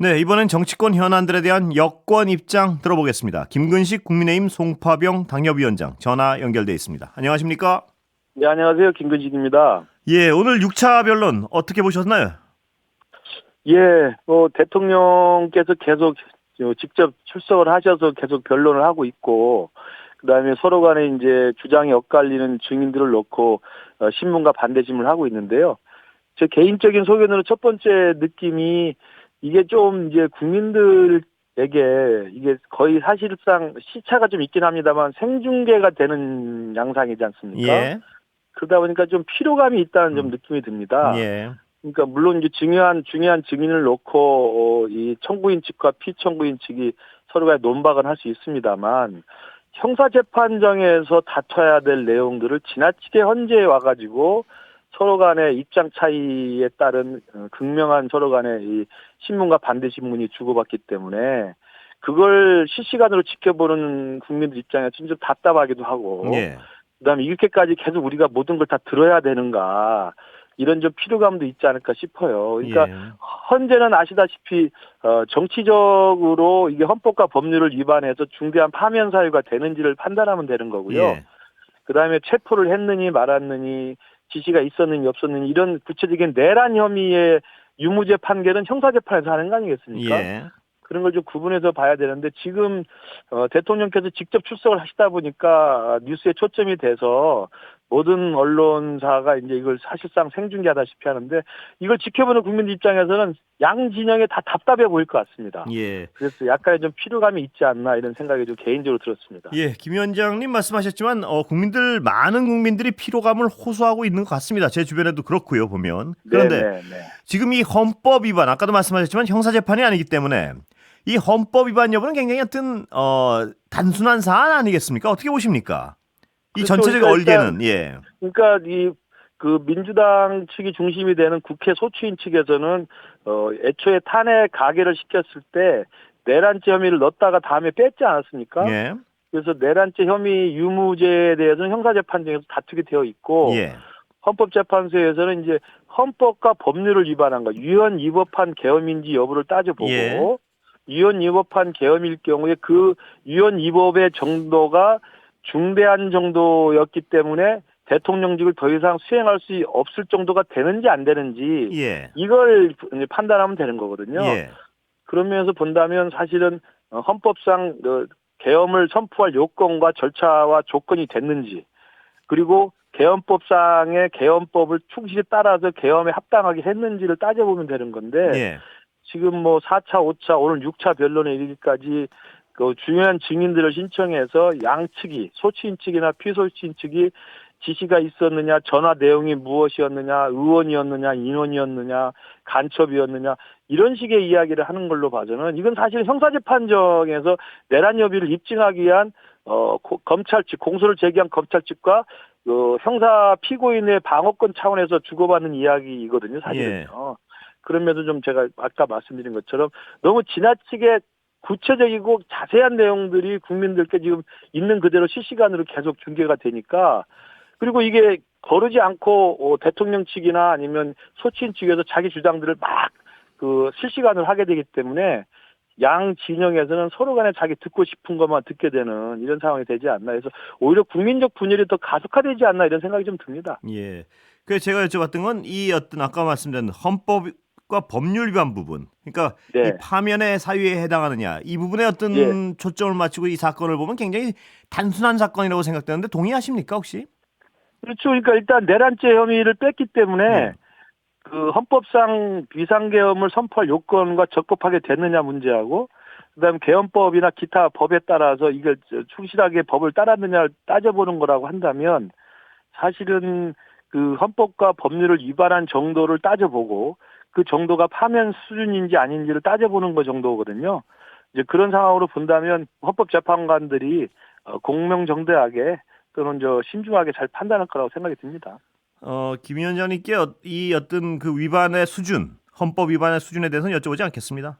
네, 이번엔 정치권 현안들에 대한 여권 입장 들어보겠습니다. 김근식 국민의힘 송파병 당협위원장 전화 연결돼 있습니다. 안녕하십니까? 네, 안녕하세요. 김근식입니다. 예, 오늘 6차 변론 어떻게 보셨나요? 예, 대통령께서 계속 직접 출석을 하셔서 계속 변론을 하고 있고, 그다음에 서로 간에 이제 주장이 엇갈리는 증인들을 놓고 신문과 반대신문을 하고 있는데요. 제 개인적인 소견으로 첫 번째 느낌이 이게 좀 이제 국민들에게 이게 거의 사실상 시차가 좀 있긴 합니다만 생중계가 되는 양상이지 않습니까? 예, 그러다 보니까 좀 피로감이 있다는 좀 느낌이 듭니다. 예, 그러니까 물론 이제 중요한 증인을 놓고 이 청구인 측과 피청구인 측이 서로 간에 논박은 할 수 있습니다만 형사재판정에서 다퉈야 될 내용들을 지나치게 헌재에 와가지고 서로 간의 입장 차이에 따른 극명한 서로 간의 이 신문과 반대 신문이 주고받기 때문에 그걸 실시간으로 지켜보는 국민들 입장에서 좀 답답하기도 하고, 예, 그다음에 이렇게까지 계속 우리가 모든 걸 다 들어야 되는가, 이런 좀 피로감도 있지 않을까 싶어요. 그러니까 예, 헌재는 아시다시피 정치적으로 이게 헌법과 법률을 위반해서 중대한 파면 사유가 되는지를 판단하면 되는 거고요. 예, 그다음에 체포를 했느니 말았느니, 지시가 있었느니 없었느니, 이런 구체적인 내란 혐의의 유무죄 판결은 형사재판에서 하는 거 아니겠습니까? 예, 그런 걸 좀 구분해서 봐야 되는데, 지금 대통령께서 직접 출석을 하시다 보니까 뉴스에 초점이 돼서 모든 언론사가 이제 이걸 사실상 생중계하다시피 하는데, 이걸 지켜보는 국민들 입장에서는 양 진영에 다 답답해 보일 것 같습니다. 예. 그래서 약간의 좀 피로감이 있지 않나, 이런 생각이 좀 개인적으로 들었습니다. 예, 김 위원장님 말씀하셨지만 많은 국민들이 피로감을 호소하고 있는 것 같습니다. 제 주변에도 그렇고요, 보면. 그런데 네네네. 지금 이 헌법 위반, 아까도 말씀하셨지만 형사재판이 아니기 때문에 이 헌법 위반 여부는 굉장히 단순한 사안 아니겠습니까? 어떻게 보십니까? 이 그렇죠. 전체적인 그러니까 일단, 얼개는, 예. 그러니까 그 민주당 측이 중심이 되는 국회 소추인 측에서는 애초에 탄핵 가결을 시켰을 때 내란죄 혐의를 넣었다가 다음에 뺐지 않았습니까? 예, 그래서 내란죄 혐의 유무죄에 대해서는 형사재판정에서 다투게 되어 있고, 예, 헌법재판소에서는 이제 헌법과 법률을 위반한 거, 유연 위법한 계엄인지 여부를 예, 따져보고, 유연 위법한 계엄일 경우에 그 유연 위법의 정도가 중대한 정도였기 때문에 대통령직을 더 이상 수행할 수 없을 정도가 되는지 안 되는지, 예, 이걸 이제 판단하면 되는 거거든요. 예, 그런 면에서 본다면 사실은 헌법상 계엄을 선포할 요건과 절차와 조건이 됐는지, 그리고 계엄법상의 계엄법을 충실히 따라서 계엄에 합당하게 했는지를 따져보면 되는 건데, 예, 지금 뭐 4차, 5차, 오늘 6차 변론에 이르기까지 그 중요한 증인들을 신청해서 양측이, 소추인 측이나 피소추인 측이 지시가 있었느냐, 전화 내용이 무엇이었느냐, 의원이었느냐, 인원이었느냐, 간첩이었느냐, 이런 식의 이야기를 하는 걸로 봐서는 이건 사실 형사재판정에서 내란 여부를 입증하기 위한 검찰 측, 공소를 제기한 검찰 측과 형사 피고인의 방어권 차원에서 주고받는 이야기이거든요, 예. 사실은요. 그러면서 좀 제가 아까 말씀드린 것처럼 너무 지나치게 구체적이고 자세한 내용들이 국민들께 지금 있는 그대로 실시간으로 계속 중계가 되니까, 그리고 이게 거르지 않고 대통령 측이나 아니면 소추인 측에서 자기 주장들을 막 실시간으로 하게 되기 때문에 양 진영에서는 서로 간에 자기 듣고 싶은 것만 듣게 되는 이런 상황이 되지 않나 해서 오히려 국민적 분열이 더 가속화되지 않나, 이런 생각이 좀 듭니다. 예. 그래서 제가 여쭤봤던 건 이 아까 말씀드린 헌법과 법률 위반 부분. 그러니까 이 네. 파면의 사유에 해당하느냐. 이 부분에 예. 초점을 맞추고 이 사건을 보면 굉장히 단순한 사건이라고 생각되는데 동의하십니까, 혹시? 그렇죠. 그러니까 일단 내란죄 혐의를 뺐기 때문에 예. 그 헌법상 비상계엄을 선포할 요건과 적법하게 됐느냐 문제하고, 그다음 계엄법이나 기타 법에 따라서 이걸 충실하게 법을 따랐느냐를 따져보는 거라고 한다면, 사실은 그 헌법과 법률을 위반한 정도를 따져보고 그 정도가 파면 수준인지 아닌지를 따져보는 것 정도거든요. 이제 그런 상황으로 본다면 헌법재판관들이 공명정대하게 또는 신중하게 잘 판단할 거라고 생각이 듭니다. 김 위원장님께 이 어떤 그 위반의 수준, 헌법 위반의 수준에 대해서는 여쭤보지 않겠습니다.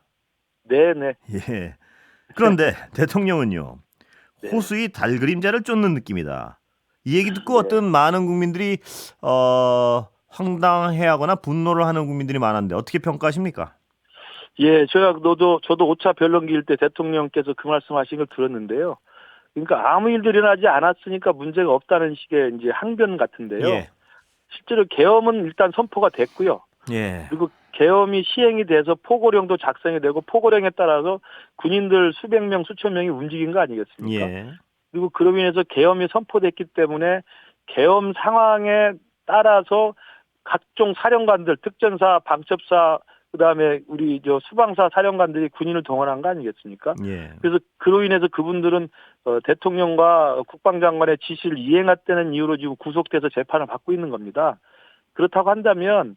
네네. 예. 그런데 대통령은요. 네. 호수의 달그림자를 쫓는 느낌이다. 이 얘기 듣고 네. 어떤 많은 국민들이 황당해하거나 분노를 하는 국민들이 많은데 어떻게 평가하십니까? 예, 저도 5차 변론기일 때 대통령께서 그 말씀하신 걸 들었는데요. 그러니까 아무 일도 일어나지 않았으니까 문제가 없다는 식의 이제 항변 같은데요. 예. 실제로 계엄은 일단 선포가 됐고요. 예. 그리고 계엄이 시행이 돼서 포고령도 작성이 되고 포고령에 따라서 군인들 수백 명, 수천 명이 움직인 거 아니겠습니까? 예. 그리고 그로 인해서 계엄이 선포됐기 때문에 계엄 상황에 따라서 각종 사령관들, 특전사, 방첩사, 그다음에 우리 수방사 사령관들이 군인을 동원한 거 아니겠습니까? 예. 그래서 그로 인해서 그분들은 대통령과 국방장관의 지시를 이행했다는 이유로 지금 구속돼서 재판을 받고 있는 겁니다. 그렇다고 한다면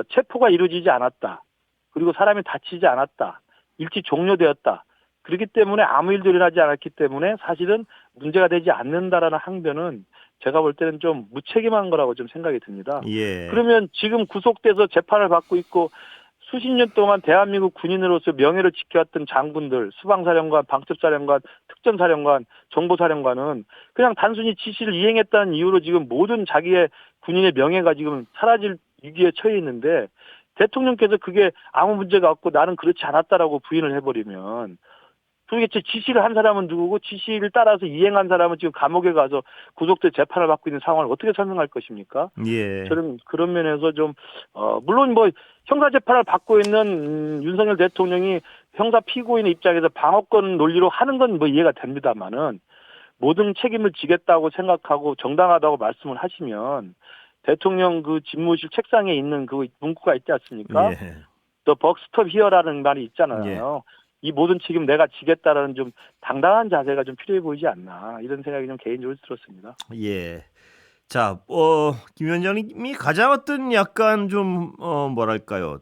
체포가 이루어지지 않았다. 그리고 사람이 다치지 않았다. 일찍 종료되었다. 그렇기 때문에 아무 일도 일어나지 않았기 때문에 사실은 문제가 되지 않는다라는 항변은 제가 볼 때는 좀 무책임한 거라고 좀 생각이 듭니다. 예. 그러면 지금 구속돼서 재판을 받고 있고 수십 년 동안 대한민국 군인으로서 명예를 지켜왔던 장군들, 수방사령관, 방첩사령관, 특전사령관, 정보사령관은 그냥 단순히 지시를 이행했다는 이유로 지금 모든 자기의 군인의 명예가 지금 사라질 위기에 처해 있는데 대통령께서 그게 아무 문제가 없고 나는 그렇지 않았다라고 부인을 해버리면 도대체 지시를 한 사람은 누구고 지시를 따라서 이행한 사람은 지금 감옥에 가서 구속돼 재판을 받고 있는 상황을 어떻게 설명할 것입니까? 예. 저는 그런 면에서 좀 물론 뭐 형사 재판을 받고 있는 윤석열 대통령이 형사 피고인의 입장에서 방어권 논리로 하는 건 뭐 이해가 됩니다만은 모든 책임을 지겠다고 생각하고 정당하다고 말씀을 하시면 대통령 그 집무실 책상에 있는 그 문구가 있지 않습니까? 예. The buck stop here라는 말이 있잖아요. 예. 이 모든 책임 내가 지겠다라는 좀 당당한 자세가 좀 필요해 보이지 않나 이런 생각이 좀 개인적으로 들었습니다. 예. 자, 김 위원장님이 가장 어떤 약간 좀 뭐랄까요?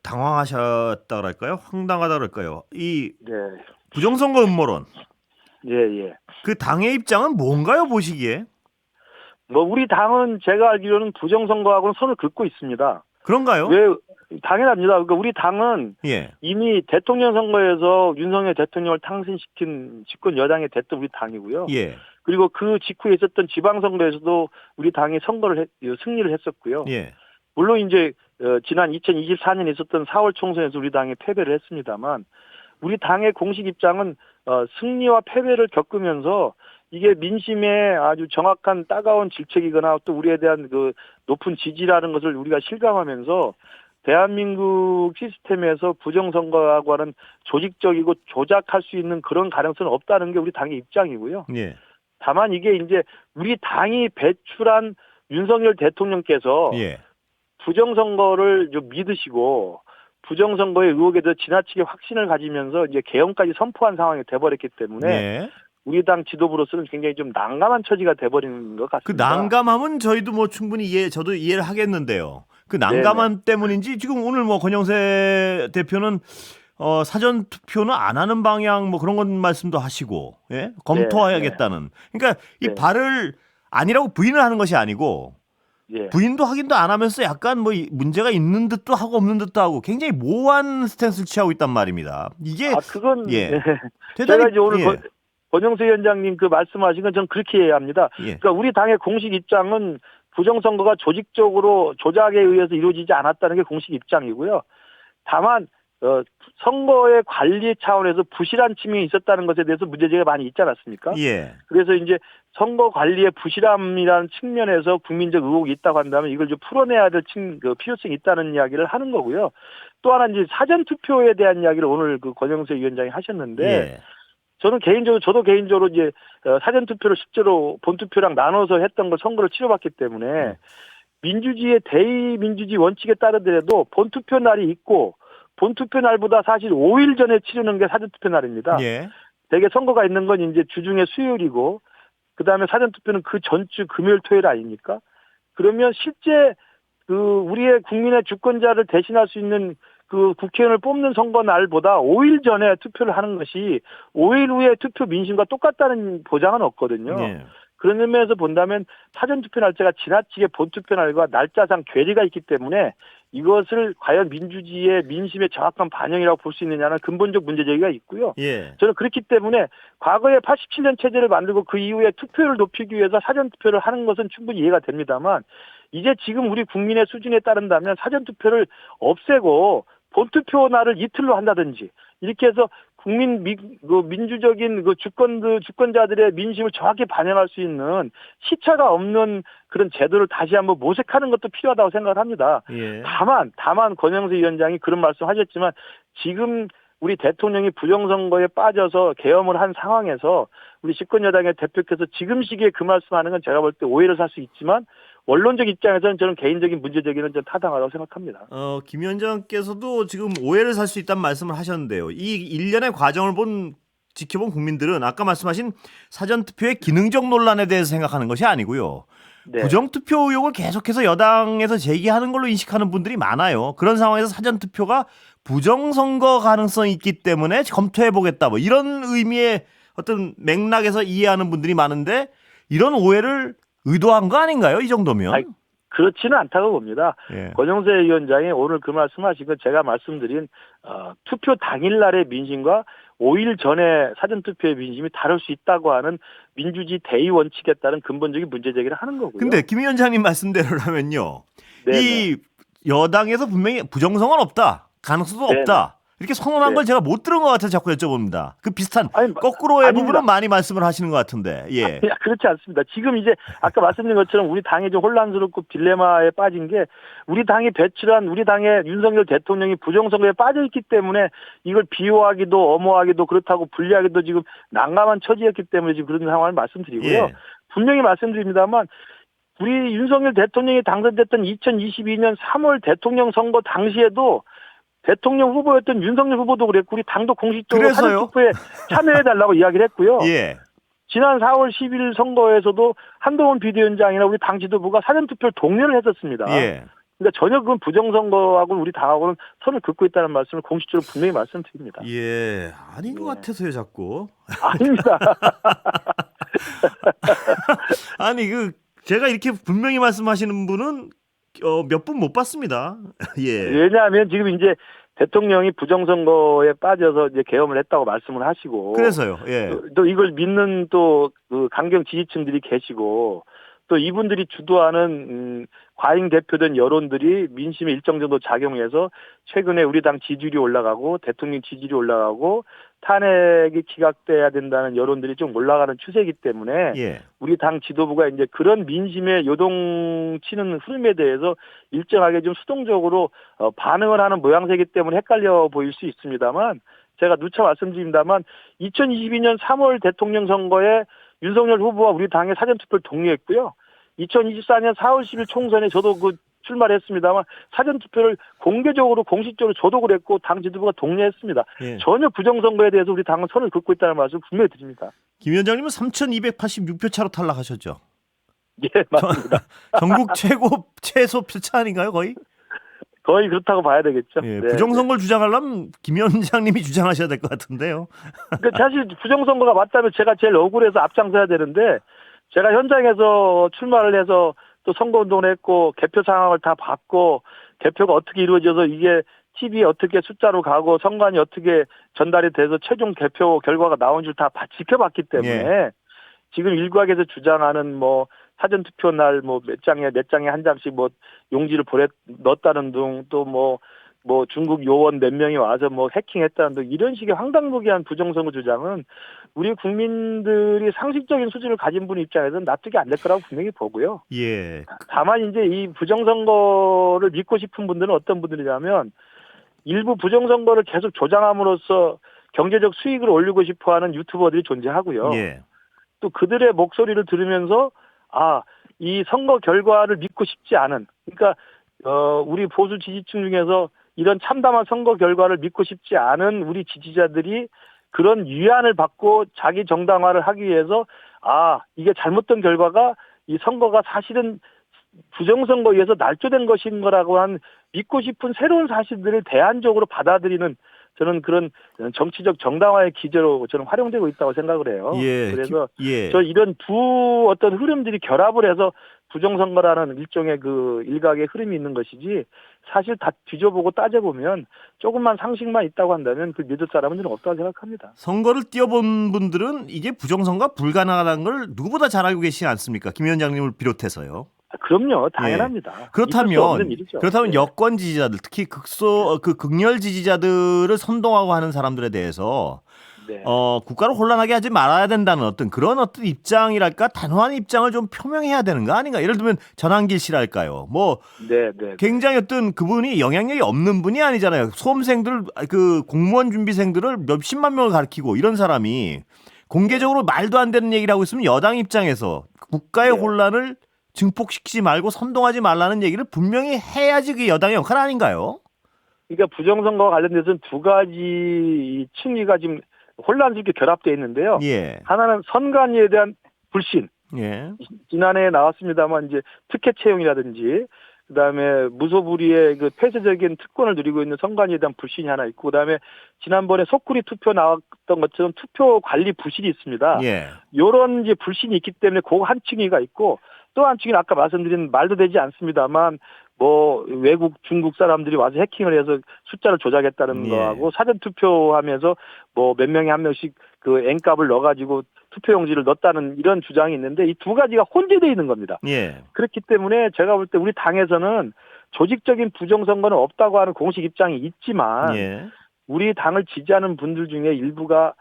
당황하셨다 그럴까요? 황당하다 그럴까요? 이 네. 부정선거 음모론. 예. 그 당의 입장은 뭔가요, 보시기에? 뭐 우리 당은 제가 알기로는 부정선거하고는 손을 긋고 있습니다. 그런가요? 왜 당연합니다. 그러니까 우리 당은 예. 이미 대통령 선거에서 윤석열 대통령을 당선시킨 집권 여당이 됐던 우리 당이고요. 예. 그리고 그 직후에 있었던 지방선거에서도 우리 당이 승리를 했었고요. 예. 물론 이제 지난 2024년에 있었던 4월 총선에서 우리 당이 패배를 했습니다만 우리 당의 공식 입장은 승리와 패배를 겪으면서 이게 민심에 아주 정확한 따가운 질책이거나 또 우리에 대한 그 높은 지지라는 것을 우리가 실감하면서 대한민국 시스템에서 부정선거하고 하는 조직적이고 조작할 수 있는 그런 가능성은 없다는 게 우리 당의 입장이고요. 예. 다만 이게 이제 우리 당이 배출한 윤석열 대통령께서 예. 부정선거를 좀 믿으시고 부정선거의 의혹에 대해서 지나치게 확신을 가지면서 이제 개헌까지 선포한 상황이 돼버렸기 때문에 예. 우리 당 지도부로서는 굉장히 좀 난감한 처지가 돼버리는 것 그 같습니다. 난감함은 저희도 뭐 충분히 저도 이해를 하겠는데요. 그 난감함 때문인지 지금 오늘 뭐 권영세 대표는 사전 투표는 안 하는 방향 뭐 그런 건 말씀도 하시고 예? 검토해야겠다는. 그러니까 이 네. 발을 아니라고 부인을 하는 것이 아니고 예. 부인도 확인도 안 하면서 약간 뭐 문제가 있는 듯도 하고 없는 듯도 하고 굉장히 모호한 스탠스를 취하고 있단 말입니다. 이게 그건 예. 네. 대단히 제가 이제 오늘 예. 권영세 위원장님 그 말씀하신 건 전 그렇게 이해해야 합니다. 예. 그러니까 우리 당의 공식 입장은 부정선거가 조직적으로 조작에 의해서 이루어지지 않았다는 게 공식 입장이고요. 다만 선거의 관리 차원에서 부실한 측면이 있었다는 것에 대해서 문제제기가 많이 있지 않았습니까? 예. 그래서 이제 선거 관리의 부실함이라는 측면에서 국민적 의혹이 있다고 한다면 이걸 좀 풀어내야 될 필요성이 있다는 이야기를 하는 거고요. 또 하나 이제 사전 투표에 대한 이야기를 오늘 그 권영세 위원장이 하셨는데 예. 저도 개인적으로 이제 사전 투표를 실제로 본 투표랑 나눠서 했던 걸 선거를 치러봤기 때문에 민주주의의 대의민주주의 원칙에 따르더라도 본 투표 날이 있고 본 투표 날보다 사실 5일 전에 치르는 게 사전 투표 날입니다. 예. 대개 선거가 있는 건 이제 주중에 수요일이고 그다음에 사전 투표는 그 전주 금요일 토요일 아닙니까? 그러면 실제 우리의 국민의 주권자를 대신할 수 있는 그 국회의원을 뽑는 선거 날보다 5일 전에 투표를 하는 것이 5일 후에 투표 민심과 똑같다는 보장은 없거든요. 예. 그런 의미에서 본다면 사전투표 날짜가 지나치게 본투표 날과 날짜상 괴리가 있기 때문에 이것을 과연 민주주의의 민심의 정확한 반영이라고 볼 수 있느냐는 근본적 문제제기가 있고요. 예. 저는 그렇기 때문에 과거에 87년 체제를 만들고 그 이후에 투표를 높이기 위해서 사전투표를 하는 것은 충분히 이해가 됩니다만 이제 지금 우리 국민의 수준에 따른다면 사전투표를 없애고 본투표 날을 이틀로 한다든지 이렇게 해서 민주적인 주권자들의 민심을 정확히 반영할 수 있는 시차가 없는 그런 제도를 다시 한번 모색하는 것도 필요하다고 생각을 합니다. 예. 다만 권영세 위원장이 그런 말씀하셨지만 지금 우리 대통령이 부정선거에 빠져서 계엄을 한 상황에서 우리 집권여당의 대표께서 지금 시기에 그 말씀하는 건 제가 볼 때 오해를 살 수 있지만 원론적 입장에서는 저는 개인적인 문제제기는 좀 타당하다고 생각합니다. 김 위원장께서도 지금 오해를 살 수 있다는 말씀을 하셨는데요. 이 일련의 과정을 지켜본 국민들은 아까 말씀하신 사전투표의 기능적 논란에 대해서 생각하는 것이 아니고요. 네. 부정투표 의혹을 계속해서 여당에서 제기하는 걸로 인식하는 분들이 많아요. 그런 상황에서 사전투표가 부정선거 가능성이 있기 때문에 검토해보겠다. 뭐 이런 의미의 어떤 맥락에서 이해하는 분들이 많은데 이런 오해를 의도한 거 아닌가요? 이 정도면? 아니, 그렇지는 않다고 봅니다. 예. 권영세 위원장이 오늘 그 말씀하신 건 제가 말씀드린 투표 당일날의 민심과 5일 전에 사전투표의 민심이 다를 수 있다고 하는 민주주의 대의 원칙에 따른 근본적인 문제제기를 하는 거고요. 근데 김 위원장님 말씀대로라면요. 네네. 이 여당에서 분명히 부정선거는 없다. 가능성도 네네. 없다. 이렇게 선언한 네. 걸 제가 못 들은 것 같아서 자꾸 여쭤봅니다. 그 비슷한 아니, 거꾸로의 아닙니다. 부분은 많이 말씀을 하시는 것 같은데. 예. 그렇지 않습니다. 지금 이제 아까 말씀드린 것처럼 우리 당이 좀 혼란스럽고 딜레마에 빠진 게 우리 당이 배출한 우리 당의 윤석열 대통령이 부정선거에 빠져 있기 때문에 이걸 비호하기도 엄호하기도 그렇다고 불리하기도 지금 난감한 처지였기 때문에 지금 그런 상황을 말씀드리고요. 예. 분명히 말씀드립니다만 우리 윤석열 대통령이 당선됐던 2022년 3월 대통령 선거 당시에도 대통령 후보였던 윤석열 후보도 그랬고 우리 당도 공식적으로 그래서요? 사전투표에 참여해달라고 이야기를 했고요. 예. 지난 4월 10일 선거에서도 한동훈 비대위원장이나 우리 당 지도부가 사전투표를 독려를 했었습니다. 예. 그러니까 전혀 그건 부정선거하고 우리 당하고는 선을 긋고 있다는 말씀을 공식적으로 분명히 말씀드립니다. 예. 아닌 것 예. 같아서요, 자꾸. 아닙니다. 아니, 제가 이렇게 분명히 말씀하시는 분은 몇 분 못 봤습니다. 예. 왜냐하면 지금 이제 대통령이 부정선거에 빠져서 이제 계엄을 했다고 말씀을 하시고. 그래서요. 예. 또 이걸 믿는 또 그 강경 지지층들이 계시고 또 이분들이 주도하는 과잉 대표된 여론들이 민심에 일정 정도 작용해서 최근에 우리 당 지지율이 올라가고 대통령 지지율이 올라가고 탄핵이 기각돼야 된다는 여론들이 좀 올라가는 추세이기 때문에 예. 우리 당 지도부가 이제 그런 민심에 요동치는 흐름에 대해서 일정하게 좀 수동적으로 반응을 하는 모양새이기 때문에 헷갈려 보일 수 있습니다만 제가 누차 말씀드립니다만 2022년 3월 대통령 선거에 윤석열 후보와 우리 당의 사전투표를 독려했고요. 2024년 4월 10일 총선에 저도 출마를 했습니다만 사전투표를 공개적으로 공식적으로 저도 그랬고 당 지도부가 독려했습니다. 예. 전혀 부정선거에 대해서 우리 당은 선을 긋고 있다는 말씀을 분명히 드립니다. 김 위원장님은 3,286표 차로 탈락하셨죠. 예, 맞습니다. 전국 최소 표차 아닌가요, 거의? 거의 그렇다고 봐야 되겠죠. 예, 네. 부정선거를 주장하려면 김 위원장님이 주장하셔야 될 것 같은데요. 그러니까 사실 부정선거가 맞다면 제가 제일 억울해서 앞장서야 되는데 제가 현장에서 출마를 해서 또 선거운동을 했고 개표 상황을 다 봤고 개표가 어떻게 이루어져서 이게 TV에 어떻게 숫자로 가고 선관위 어떻게 전달이 돼서 최종 개표 결과가 나온 줄 다 지켜봤기 때문에 지금 일각에서 주장하는 뭐 사전투표 날 뭐 몇 장에 한 장씩 뭐 용지를 넣었다는 등 또 뭐 중국 요원 몇 명이 와서 뭐 해킹했다는 등 이런 식의 황당무계한 부정선거 주장은 우리 국민들이 상식적인 수준을 가진 분 입장에서는 납득이 안 될 거라고 분명히 보고요. 예. 다만 이제 이 부정선거를 믿고 싶은 분들은 어떤 분들이냐면 일부 부정선거를 계속 조장함으로써 경제적 수익을 올리고 싶어하는 유튜버들이 존재하고요. 예. 또 그들의 목소리를 들으면서 이 선거 결과를 믿고 싶지 않은 그러니까 우리 보수 지지층 중에서 이런 참담한 선거 결과를 믿고 싶지 않은 우리 지지자들이 그런 위안을 받고 자기 정당화를 하기 위해서 이게 잘못된 결과가 이 선거가 사실은 부정선거에 의해서 날조된 것인 거라고 한 믿고 싶은 새로운 사실들을 대안적으로 받아들이는 저는 그런 정치적 정당화의 기제로 저는 활용되고 있다고 생각을 해요. 예. 그래서 예. 저 이런 두 어떤 흐름들이 결합을 해서 부정선거라는 일종의 그 일각의 흐름이 있는 것이지 사실 다 뒤져보고 따져보면 조금만 상식만 있다고 한다면 그 믿을 사람은 저는 없다고 생각합니다. 선거를 뛰어본 분들은 이게 부정선거가 불가능하다는 걸 누구보다 잘 알고 계시지 않습니까? 김 위원장님을 비롯해서요. 그럼요, 당연합니다. 있을 수 그렇다면 없는 일이죠. 네. 여권 지지자들, 특히 극렬 지지자들을 선동하고 하는 사람들에 대해서 네. 국가를 혼란하게 하지 말아야 된다는 그런 입장이랄까, 단호한 입장을 좀 표명해야 되는 거 아닌가? 예를 들면 전한길 씨랄까요. 뭐 네. 굉장히 그분이 영향력이 없는 분이 아니잖아요. 수험생들, 공무원 준비생들을 몇십만 명을 가르치고 이런 사람이 공개적으로 말도 안 되는 얘기를 하고 있으면 여당 입장에서 국가의 네. 혼란을 증폭시키지 말고 선동하지 말라는 얘기를 분명히 해야지 그게 여당의 역할 아닌가요? 그러니까 부정선거와 관련돼서는 두 가지 층위가 지금 혼란스럽게 결합되어 있는데요. 예. 하나는 선관위에 대한 불신. 예. 지난해에 나왔습니다만 이제 특혜 채용이라든지 그다음에 무소불위의 폐쇄적인 특권을 누리고 있는 선관위에 대한 불신이 하나 있고, 그다음에 지난번에 속구리 투표 나왔던 것처럼 투표 관리 부실이 있습니다. 예. 요런 이제 불신이 있기 때문에 그 한 층위가 있고, 또 한 층위는 아까 말씀드린 말도 되지 않습니다만 뭐 외국 중국 사람들이 와서 해킹을 해서 숫자를 조작했다는 예. 거하고, 사전 투표하면서 뭐 몇 명에 한 명씩 N값을 넣어가지고 투표용지를 넣었다는 이런 주장이 있는데, 이 두 가지가 혼재되어 있는 겁니다. 예. 그렇기 때문에 제가 볼 때 우리 당에서는 조직적인 부정선거는 없다고 하는 공식 입장이 있지만, 예. 우리 당을 지지하는 분들 중에 일부가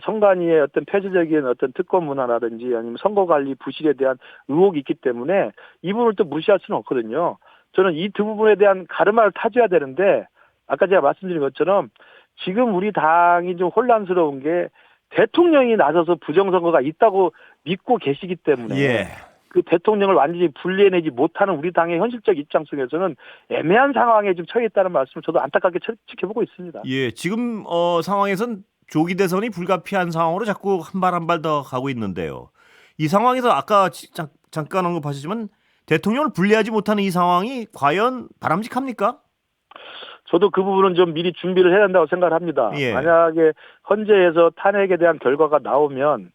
선관위의 어떤 폐쇄적인 어떤 특권 문화라든지 아니면 선거관리 부실에 대한 의혹이 있기 때문에 이 부분을 또 무시할 수는 없거든요. 저는 이 두 부분에 대한 가르마를 타줘야 되는데, 아까 제가 말씀드린 것처럼 지금 우리 당이 좀 혼란스러운 게 대통령이 나서서 부정선거가 있다고 믿고 계시기 때문에 예. 그 대통령을 완전히 분리해내지 못하는 우리 당의 현실적 입장 속에서는 애매한 상황에 좀 처해 있다는 말씀을 저도 안타깝게 지켜보고 있습니다. 예. 지금 상황에선 조기 대선이 불가피한 상황으로 자꾸 한 발 한 발 더 가고 있는데요. 이 상황에서 아까 잠깐 언급하셨지만 대통령을 분리하지 못하는 이 상황이 과연 바람직합니까? 저도 그 부분은 좀 미리 준비를 해야 한다고 생각을 합니다. 예. 만약에 헌재에서 탄핵에 대한 결과가 나오면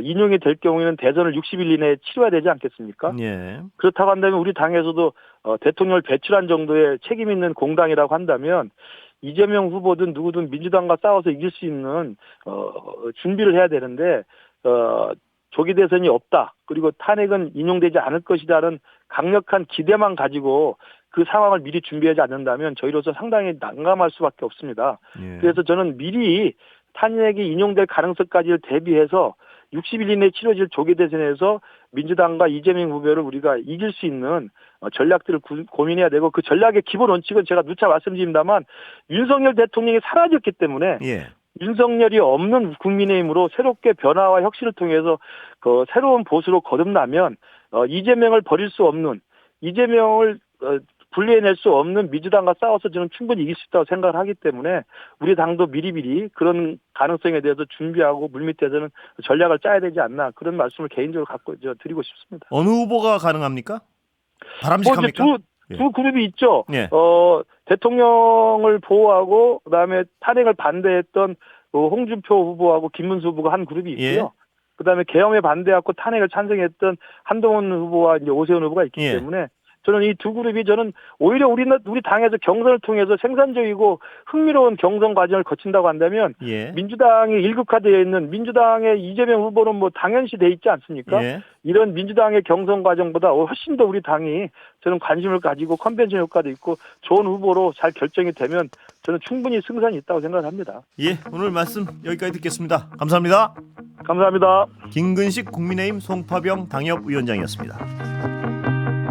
인용이 될 경우에는 대선을 60일 이내에 치러야 되지 않겠습니까? 예. 그렇다고 한다면 우리 당에서도 대통령을 배출한 정도의 책임 있는 공당이라고 한다면 이재명 후보든 누구든 민주당과 싸워서 이길 수 있는 준비를 해야 되는데, 조기 대선이 없다, 그리고 탄핵은 인용되지 않을 것이라는 강력한 기대만 가지고 그 상황을 미리 준비하지 않는다면 저희로서 상당히 난감할 수밖에 없습니다. 예. 그래서 저는 미리 탄핵이 인용될 가능성까지를 대비해서 60일 이내에 치러질 조기 대선에서 민주당과 이재명 후보를 우리가 이길 수 있는 전략들을 고민해야 되고, 그 전략의 기본 원칙은 제가 누차 말씀드립니다만 윤석열 대통령이 사라졌기 때문에 예. 윤석열이 없는 국민의힘으로 새롭게 변화와 혁신을 통해서 그 새로운 보수로 거듭나면 이재명을 버릴 수 없는, 이재명을 분리해낼 수 없는 민주당과 싸워서 저는 충분히 이길 수 있다고 생각을 하기 때문에 우리 당도 미리미리 그런 가능성에 대해서 준비하고 물밑에서는 전략을 짜야 되지 않나, 그런 말씀을 개인적으로 드리고 싶습니다. 어느 후보가 가능합니까? 바람직합니까? 두 그룹이 있죠. 예. 대통령을 보호하고 그다음에 탄핵을 반대했던 홍준표 후보하고 김문수 후보가 한 그룹이 있고요. 예. 그다음에 계엄에 반대하고 탄핵을 찬성했던 한동훈 후보와 이제 오세훈 후보가 있기 예. 때문에 저는 이 두 그룹이 오히려 우리 당에서 경선을 통해서 생산적이고 흥미로운 경선 과정을 거친다고 한다면, 예. 민주당이 일극화되어 있는 민주당의 이재명 후보는 뭐 당연시 돼 있지 않습니까? 예. 이런 민주당의 경선 과정보다 훨씬 더 우리 당이 저는 관심을 가지고 컨벤션 효과도 있고 좋은 후보로 잘 결정이 되면 저는 충분히 승산이 있다고 생각을 합니다. 예. 오늘 말씀 여기까지 듣겠습니다. 감사합니다. 감사합니다. 김근식 국민의힘 송파병 당협위원장이었습니다.